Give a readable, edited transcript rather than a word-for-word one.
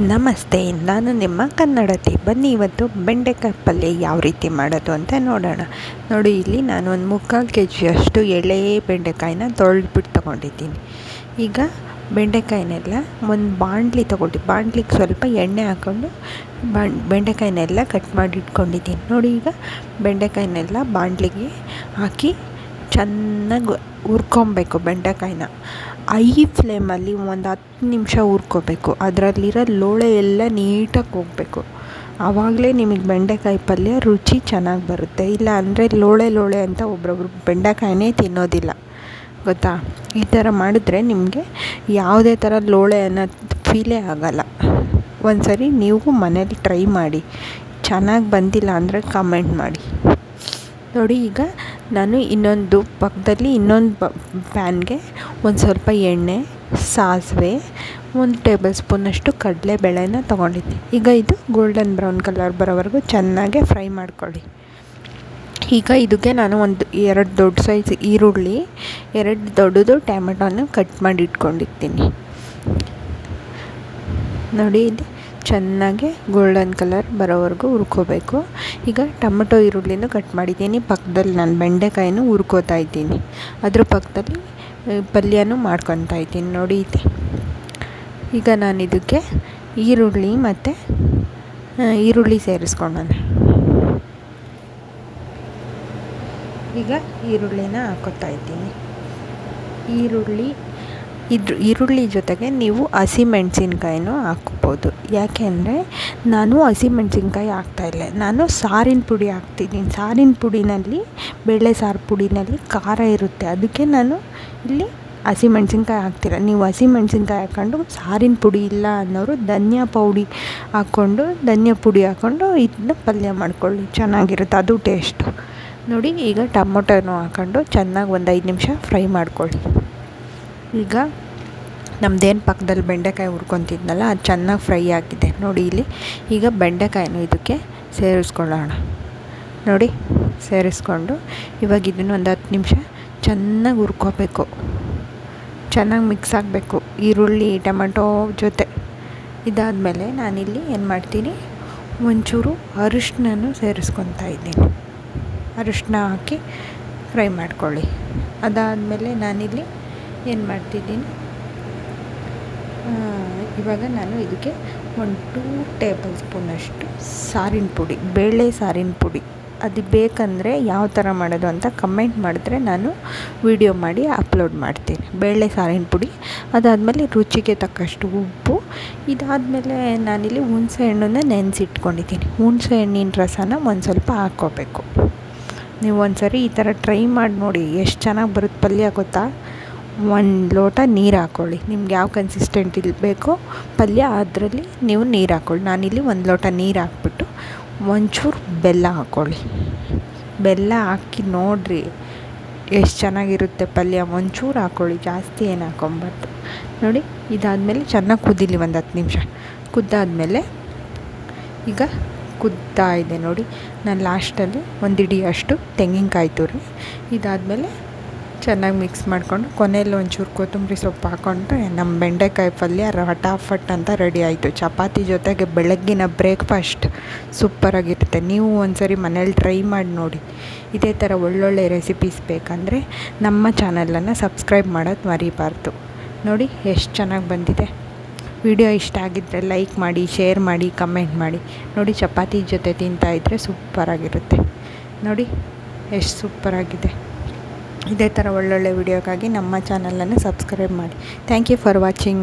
ನಮಸ್ತೆ, ನಾನು ನಿಮ್ಮ ಕನ್ನಡತಿ. ಬನ್ನಿ ಇವತ್ತು ಬೆಂಡೆಕಾಯಿ ಪಲ್ಯ ಯಾವ ರೀತಿ ಮಾಡೋದು ಅಂತ ನೋಡೋಣ. ನೋಡಿ, ಇಲ್ಲಿ ನಾನು ಒಂದು 3/4 kg ಎಳೆ ಬೆಂಡೆಕಾಯಿನ ತೊಳೆದ್ಬಿಟ್ಟು ತೊಗೊಂಡಿದ್ದೀನಿ. ಈಗ ಬೆಂಡೆಕಾಯಿನೆಲ್ಲ ಒಂದು ಬಾಣಲಿ ಬಾಣಲಿಗೆ ಸ್ವಲ್ಪ ಎಣ್ಣೆ ಹಾಕ್ಕೊಂಡು ಬೆಂಡೆಕಾಯಿನೆಲ್ಲ ಕಟ್ ಮಾಡಿ ಇಟ್ಕೊಂಡಿದ್ದೀನಿ. ನೋಡಿ, ಈಗ ಬೆಂಡೆಕಾಯಿನೆಲ್ಲ ಬಾಣಲಿಗೆ ಹಾಕಿ ಚೆನ್ನಾಗಿ ಹುರ್ಕೊಬೇಕು. ಬೆಂಡೆಕಾಯಿನ ಫ್ಲೇಮಲ್ಲಿ ಒಂದು 10 ನಿಮಿಷ ಹುರ್ಕೋಬೇಕು. ಅದರಲ್ಲಿರೋ ಲೋಳೆ ಎಲ್ಲ ನೀಟಾಗಿ ಹೋಗಬೇಕು. ಆವಾಗಲೇ ನಿಮಗೆ ಬೆಂಡೆಕಾಯಿ ಪಲ್ಯ ರುಚಿ ಚೆನ್ನಾಗಿ ಬರುತ್ತೆ. ಇಲ್ಲ ಅಂದರೆ ಲೋಳೆ ಅಂತ ಒಬ್ರೊಬ್ರು ಬೆಂಡೆಕಾಯಿನೇ ತಿನ್ನೋದಿಲ್ಲ, ಗೊತ್ತಾ? ಈ ಥರ ಮಾಡಿದ್ರೆ ನಿಮಗೆ ಯಾವುದೇ ಥರ ಲೋಳೆ ಅನ್ನೋ ಫೀಲೇ ಆಗೋಲ್ಲ. ಒಂದು ಸರಿ ನೀವು ಮನೇಲಿ ಟ್ರೈ ಮಾಡಿ. ಚೆನ್ನಾಗಿ ಬಂದಿಲ್ಲ ಅಂದರೆ ಕಮೆಂಟ್ ಮಾಡಿ. ನೋಡಿ, ಈಗ ನಾನು ಪಕ್ಕದಲ್ಲಿ ಇನ್ನೊಂದು ಪ್ಯಾನ್ಗೆ ಒಂದು ಸ್ವಲ್ಪ ಎಣ್ಣೆ, ಸಾಸಿವೆ, 1 ಟೇಬಲ್ ಸ್ಪೂನಷ್ಟು ಕಡಲೆಬೇಳೆನ ತೊಗೊಂಡಿದ್ದೆ. ಈಗ ಇದು ಗೋಲ್ಡನ್ ಬ್ರೌನ್ ಕಲರ್ ಬರೋವರೆಗೂ ಚೆನ್ನಾಗಿ ಫ್ರೈ ಮಾಡ್ಕೊಳ್ಳಿ. ಈಗ ಇದಕ್ಕೆ ನಾನು 2 ದೊಡ್ಡ ಸೈಜ್ ಈರುಳ್ಳಿ, 2 ದೊಡ್ಡದು ಟೊಮೆಟೊನ ಕಟ್ ಮಾಡಿ ಇಟ್ಕೊಂಡಿರ್ತೀನಿ. ನೋಡಿ, ಇದು ಚೆನ್ನಾಗಿ ಗೋಲ್ಡನ್ ಕಲರ್ ಬರೋವರೆಗೂ ಹುರ್ಕೋಬೇಕು. ಈಗ ಟೊಮೆಟೊ ಈರುಳ್ಳಿನೂ ಕಟ್ ಮಾಡಿದ್ದೀನಿ. ಪಕ್ಕದಲ್ಲಿ ನಾನು ಬೆಂಡೆಕಾಯಿನೂ ಹುರ್ಕೋತಾ ಇದ್ದೀನಿ. ಅದ್ರ ಪಕ್ಕದಲ್ಲಿ ಪಲ್ಯನೂ ಮಾಡ್ಕೊತಾ ಇದ್ದೀನಿ. ನೋಡಿ, ಇದೆ. ಈಗ ನಾನು ಇದಕ್ಕೆ ಈರುಳ್ಳಿ ಸೇರಿಸ್ಕೊಳ್ಳೋಣ. ಈಗ ಈರುಳ್ಳಿನ ಹಾಕೋತಾ ಇದ್ದೀನಿ. ಈರುಳ್ಳಿ ಜೊತೆಗೆ ನೀವು ಹಸಿಮೆಣ್ಸಿನ್ಕಾಯಿನೂ ಹಾಕ್ಬೋದು. ಯಾಕೆಂದರೆ ನಾನು ಹಸಿಮೆಣ್ಸಿನ್ಕಾಯಿ ಹಾಕ್ತಾಯಿಲ್ಲ, ನಾನು ಸಾರಿನ ಪುಡಿ ಹಾಕ್ತಿದ್ದೀನಿ. ಸಾರಿನ ಪುಡಿನಲ್ಲಿ, ಬೇಳೆ ಸಾರು ಪುಡಿನಲ್ಲಿ ಖಾರ ಇರುತ್ತೆ. ಅದಕ್ಕೆ ನಾನು ಇಲ್ಲಿ ಹಸಿಮೆಣ್ಸಿನ್ಕಾಯಿ ಹಾಕ್ತಿಲ್ಲ. ನೀವು ಹಸಿಮೆಣ್ಸಿನ್ಕಾಯಿ ಹಾಕ್ಕೊಂಡು ಸಾರಿನ ಪುಡಿ ಇಲ್ಲ ಅನ್ನೋರು ಧನಿಯಾ ಪುಡಿ ಹಾಕ್ಕೊಂಡು ಇದನ್ನ ಪಲ್ಯ ಮಾಡ್ಕೊಳ್ಳಿ, ಚೆನ್ನಾಗಿರುತ್ತೆ, ಅದು ಟೇಸ್ಟು. ನೋಡಿ, ಈಗ ಟೊಮೊಟೊನೂ ಹಾಕ್ಕೊಂಡು ಚೆನ್ನಾಗಿ ಒಂದು 5 ನಿಮಿಷ ಫ್ರೈ ಮಾಡ್ಕೊಳ್ಳಿ. ಈಗ ನಮ್ಮದೇನು ಪಕ್ಕದಲ್ಲಿ ಬೆಂಡೆಕಾಯಿ ಹುರ್ಕೊತಿದ್ನಲ್ಲ, ಅದು ಚೆನ್ನಾಗಿ ಫ್ರೈ ಆಗಿದೆ. ನೋಡಿ, ಇಲ್ಲಿ ಈಗ ಬೆಂಡೆಕಾಯಿನೂ ಇದಕ್ಕೆ ಸೇರಿಸ್ಕೊಳ್ಳೋಣ. ನೋಡಿ, ಸೇರಿಸ್ಕೊಂಡು ಇವಾಗ ಇದನ್ನು ಒಂದು 10 ನಿಮಿಷ ಚೆನ್ನಾಗಿ ಹುರ್ಕೋಬೇಕು. ಚೆನ್ನಾಗಿ ಮಿಕ್ಸ್ ಆಗಬೇಕು ಈರುಳ್ಳಿ ಟೊಮೆಟೊ ಜೊತೆ. ಇದಾದಮೇಲೆ ನಾನಿಲ್ಲಿ ಏನು ಮಾಡ್ತೀನಿ, ಒಂಚೂರು ಅರಿಶಿನನೂ ಸೇರಿಸ್ಕೊತಾ ಇದ್ದೀನಿ. ಅರಿಶಿನ ಹಾಕಿ ಫ್ರೈ ಮಾಡ್ಕೊಳ್ಳಿ. ಅದಾದಮೇಲೆ ನಾನಿಲ್ಲಿ ಏನು ಮಾಡ್ತಿದ್ದೀನಿ, ಇವಾಗ ನಾನು ಇದಕ್ಕೆ 2 ಟೇಬಲ್ ಸ್ಪೂನಷ್ಟು ಸಾರಿನ ಪುಡಿ, ಬೇಳೆ ಸಾರಿನ ಪುಡಿ, ಅದು ಬೇಕಂದರೆ ಯಾವ ಥರ ಮಾಡೋದು ಅಂತ ಕಮೆಂಟ್ ಮಾಡಿದ್ರೆ ನಾನು ವಿಡಿಯೋ ಮಾಡಿ ಅಪ್ಲೋಡ್ ಮಾಡ್ತೀನಿ. ಬೇಳೆ ಸಾರಿನ ಪುಡಿ, ಅದಾದಮೇಲೆ ರುಚಿಗೆ ತಕ್ಕಷ್ಟು ಉಪ್ಪು. ಇದಾದಮೇಲೆ ನಾನಿಲ್ಲಿ ಹುಣಸೆ ಹಣ್ಣನ್ನು ನೆನೆಸಿಟ್ಕೊಂಡಿದ್ದೀನಿ. ಹುಣಸೆ ಹಣ್ಣಿನ ರಸನ ಒಂದು ಸ್ವಲ್ಪ ಹಾಕ್ಕೋಬೇಕು. ನೀವು ಒಂದು ಸರಿ ಈ ಥರ ಟ್ರೈ ಮಾಡಿ ನೋಡಿ, ಎಷ್ಟು ಚೆನ್ನಾಗಿ ಬರುತ್ತೆ ಪಲ್ಯ, ಗೊತ್ತಾ? 1 ಲೋಟ ನೀರು ಹಾಕ್ಕೊಳ್ಳಿ. ನಿಮ್ಗೆ ಯಾವ ಕನ್ಸಿಸ್ಟೆಂಟ್ ಬೇಕೋ ಪಲ್ಯ, ಅದರಲ್ಲಿ ನೀವು ನೀರು ಹಾಕ್ಕೊಳ್ಳಿ. ನಾನಿಲ್ಲಿ 1 ಲೋಟ ನೀರು ಹಾಕ್ಬಿಟ್ಟು ಒಂಚೂರು ಬೆಲ್ಲ ಹಾಕ್ಕೊಳ್ಳಿ. ಬೆಲ್ಲ ಹಾಕಿ ನೋಡಿರಿ ಎಷ್ಟು ಚೆನ್ನಾಗಿರುತ್ತೆ ಪಲ್ಯ. ಒಂಚೂರು ಹಾಕ್ಕೊಳ್ಳಿ, ಜಾಸ್ತಿ ಏನು ಹಾಕ್ಕೊಬಾರ್ದು. ನೋಡಿ, ಇದಾದಮೇಲೆ ಚೆನ್ನಾಗಿ ಕುದೀಲಿ ಒಂದು 10 ನಿಮಿಷ. ಕುದ್ದಾದಮೇಲೆ ಈಗ ಕುದ್ತಾ ಇದೆ ನೋಡಿ, ನಾನು ಲಾಸ್ಟಲ್ಲಿ 1 ಹಿಡಿಯಷ್ಟು ತೆಂಗಿನಕಾಯಿ ತುರಿ. ಇದಾದಮೇಲೆ ಚೆನ್ನಾಗಿ ಮಿಕ್ಸ್ ಮಾಡಿಕೊಂಡು ಕೊನೆಯಲ್ಲಿ ಒಂಚೂರು ಕೊತ್ತಂಬರಿ ಸೊಪ್ಪು ಹಾಕ್ಕೊಂಡ್ರೆ ನಮ್ಮ ಬೆಂಡೆಕಾಯಿ ಪಲ್ಯ ಫಟಾಫಟ್ ಅಂತ ರೆಡಿ ಆಯಿತು. ಚಪಾತಿ ಜೊತೆಗೆ ಬೆಳಗ್ಗಿನ ಬ್ರೇಕ್ಫಾಸ್ಟ್ ಸೂಪರಾಗಿರುತ್ತೆ. ನೀವು ಒಂದು ಸರಿ ಮನೇಲಿ ಟ್ರೈ ಮಾಡಿ ನೋಡಿ. ಇದೇ ಥರ ಒಳ್ಳೊಳ್ಳೆ ರೆಸಿಪೀಸ್ ಬೇಕಂದರೆ ನಮ್ಮ ಚಾನಲನ್ನು ಸಬ್ಸ್ಕ್ರೈಬ್ ಮಾಡೋದು ಮರಿಬಾರ್ದು. ನೋಡಿ, ಎಷ್ಟು ಚೆನ್ನಾಗಿ ಬಂದಿದೆ. ವಿಡಿಯೋ ಇಷ್ಟ ಆಗಿದ್ದರೆ ಲೈಕ್ ಮಾಡಿ, ಶೇರ್ ಮಾಡಿ, ಕಮೆಂಟ್ ಮಾಡಿ. ನೋಡಿ, ಚಪಾತಿ ಜೊತೆ ತಿಂತಾಯಿದ್ರೆ ಸೂಪರಾಗಿರುತ್ತೆ. ನೋಡಿ, ಎಷ್ಟು ಸೂಪರಾಗಿದೆ. ಇದೇ ಥರ ಒಳ್ಳೊಳ್ಳೆ ವಿಡಿಯೋಕ್ಕಾಗಿ ನಮ್ಮ ಚಾನಲನ್ನು ಸಬ್ಸ್ಕ್ರೈಬ್ ಮಾಡಿ. Thank you for watching.